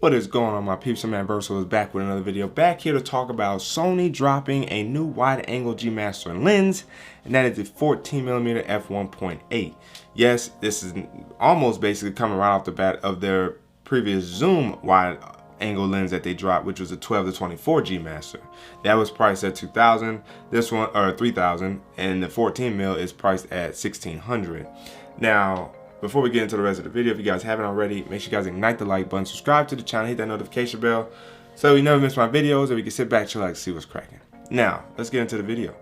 What is going on, my peeps? I'm Aperture is back with another video. Back here to talk about Sony dropping a new wide-angle G Master lens, and that is the 14mm F1.8. Yes, this is almost basically coming right off the bat of their previous zoom wide-angle lens that they dropped, which was a 12-24 G Master. That was priced at $2,000. This one, or $3,000, and the 14mm is priced at $1,600. Now, before we get into the rest of the video, if you guys haven't already, make sure you guys ignite the like button, subscribe to the channel, hit that notification bell so you never miss my videos, and we can sit back, chill, and see what's cracking. Now, let's get into the video.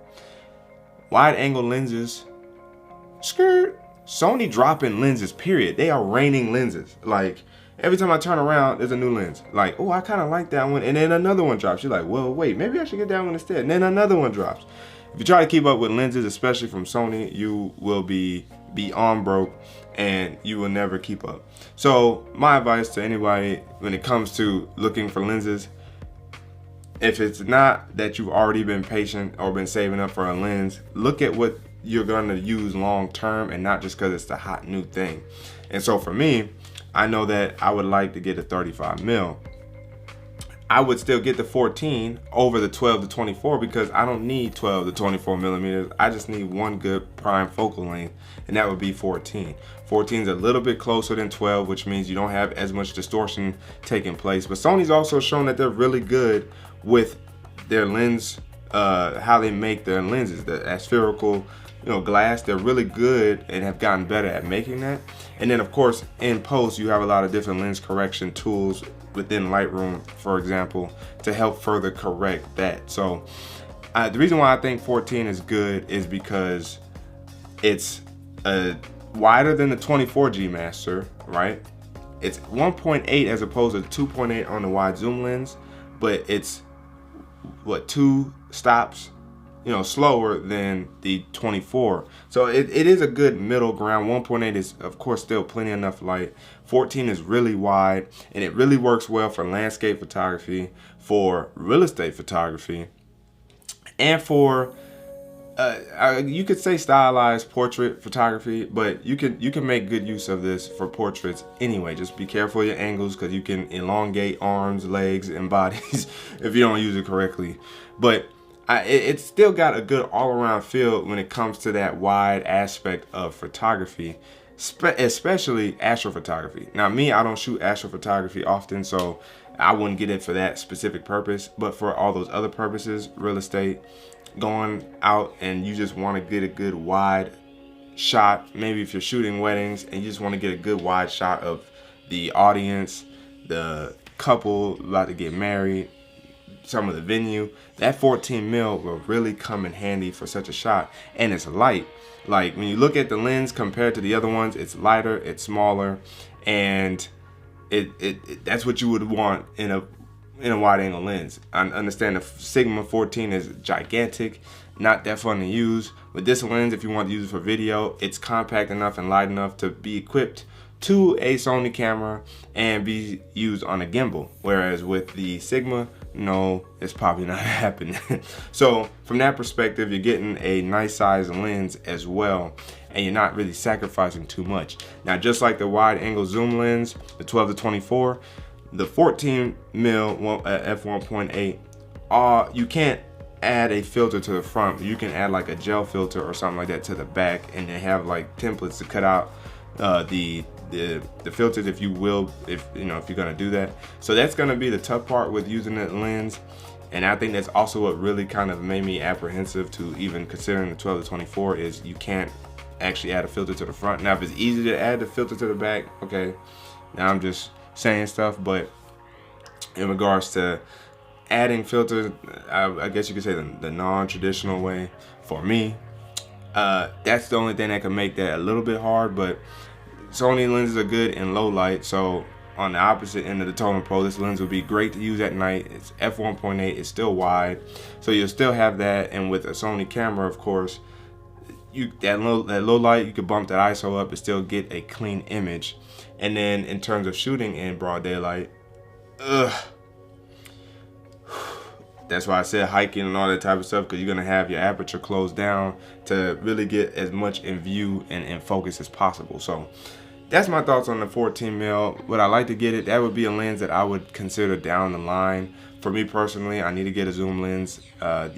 Wide angle lenses, skirt. Sony dropping lenses, period. They are raining lenses. Like, every time I turn around, there's a new lens. Like, oh, I kind of like that one, and then another one drops. You're like, well, wait, maybe I should get that one instead. And then another one drops. If you try to keep up with lenses, especially from Sony, you will be beyond broke, and you will never keep up. So my advice to anybody when it comes to looking for lenses, if it's not that you've already been patient or been saving up for a lens, look at what you're going to use long term and not just because it's the hot new thing. And so for me, I know that I would like to get a 35mm. I would still get the 14 over the 12-24 because I don't need 12-24 millimeters. I just need one good prime focal length, and that would be 14. 14 is a little bit closer than 12, which means you don't have as much distortion taking place. But Sony's also shown that they're really good with their lens, how they make their lenses, the spherical, glass. They're really good and have gotten better at making that. And then of course in post you have a lot of different lens correction tools within Lightroom, for example, to help further correct that. So the reason why I think 14 is good is because it's wider than the 24 G Master, right? It's 1.8 as opposed to 2.8 on the wide zoom lens, but it's what, 2 stops slower than the 24. So it is a good middle ground. 1.8 is of course still plenty enough light. 14 is really wide, and it really works well for landscape photography, for real estate photography, and for you could say stylized portrait photography, but you can make good use of this for portraits anyway. Just be careful of your angles, because you can elongate arms, legs, and bodies if you don't use it correctly. But it's still got a good all-around feel when it comes to that wide aspect of photography, especially astrophotography. Now me, I don't shoot astrophotography often, so I wouldn't get it for that specific purpose, but for all those other purposes, real estate, going out and you just want to get a good wide shot, maybe if you're shooting weddings and you just want to get a good wide shot of the audience, the couple about to get married, some of the venue, that 14mm will really come in handy for such a shot. And it's light. Like when you look at the lens compared to the other ones, it's lighter, it's smaller, and that's what you would want in a wide angle lens. I understand the Sigma 14 is gigantic, not that fun to use. With this lens, if you want to use it for video, it's compact enough and light enough to be equipped to a Sony camera and be used on a gimbal. Whereas with the Sigma, no, it's probably not happening. So from that perspective, you're getting a nice size lens as well, and you're not really sacrificing too much. Now, just like the wide angle zoom lens, the 12-24, the 14mm f1.8, you can't add a filter to the front. You can add like a gel filter or something like that to the back, and they have like templates to cut out the filters, if you will, if you're gonna do that. So that's gonna be the tough part with using that lens, and I think that's also what really kind of made me apprehensive to even considering the 12-24 is you can't actually add a filter to the front. Now if it's easy to add the filter to the back, okay, now I'm just saying stuff, but in regards to adding filters, I guess you could say the non-traditional way, for me, that's the only thing that can make that a little bit hard. But Sony lenses are good in low light, so on the opposite end of the totem pole, this lens would be great to use at night. It's f1.8, it's still wide, so you'll still have that. And with a Sony camera, of course, that low light, you could bump that ISO up and still get a clean image. And then in terms of shooting in broad daylight, that's why I said hiking and all that type of stuff, because you're gonna have your aperture closed down to really get as much in view and in focus as possible. So that's my thoughts on the 14mm. Would I like to get it? That would be a lens that I would consider down the line. For me personally, I need to get a zoom lens. A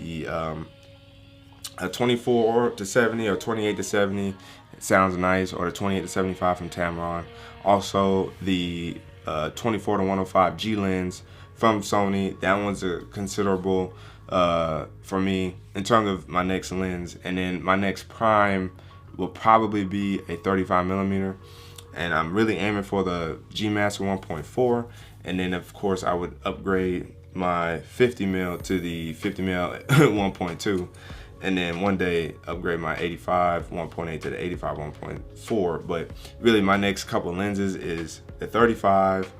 24 to 70 or 28 to 70, it sounds nice, or the 28 to 75 from Tamron. Also, the 24 to 105 G lens from Sony. That one's a considerable for me in terms of my next lens. And then my next prime will probably be a 35mm, and I'm really aiming for the G Master 1.4. And then of course I would upgrade my 50mm to the 50mm 1.2. And then one day upgrade my 85 1.8 to the 85 1.4. But really my next couple lenses is the 35,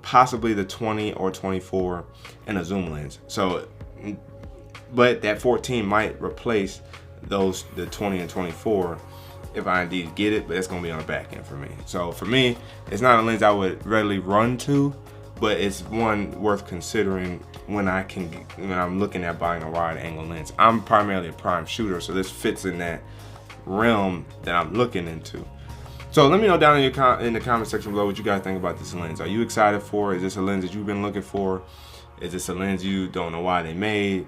possibly the 20 or 24, and a zoom lens. So, but that 14 might replace those, the 20 and 24, if I indeed get it, but it's gonna be on the back end for me. So for me, it's not a lens I would readily run to, but it's one worth considering when I'm looking at buying a wide angle lens. I'm primarily a prime shooter, so this fits in that realm that I'm looking into. So let me know down in the comment section below what you guys think about this lens. Are you excited for it? Is this a lens that you've been looking for? Is this a lens you don't know why they made?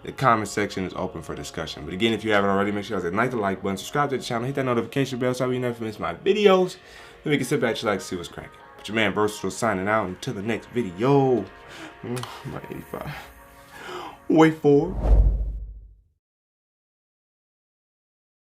The comment section is open for discussion. But again, if you haven't already, make sure you guys hit the like button, subscribe to the channel, hit that notification bell so you never miss my videos. Then we can sit back, chillax, see what's cracking. But your man Versatile signing out until the next video. My 85. Wait for it.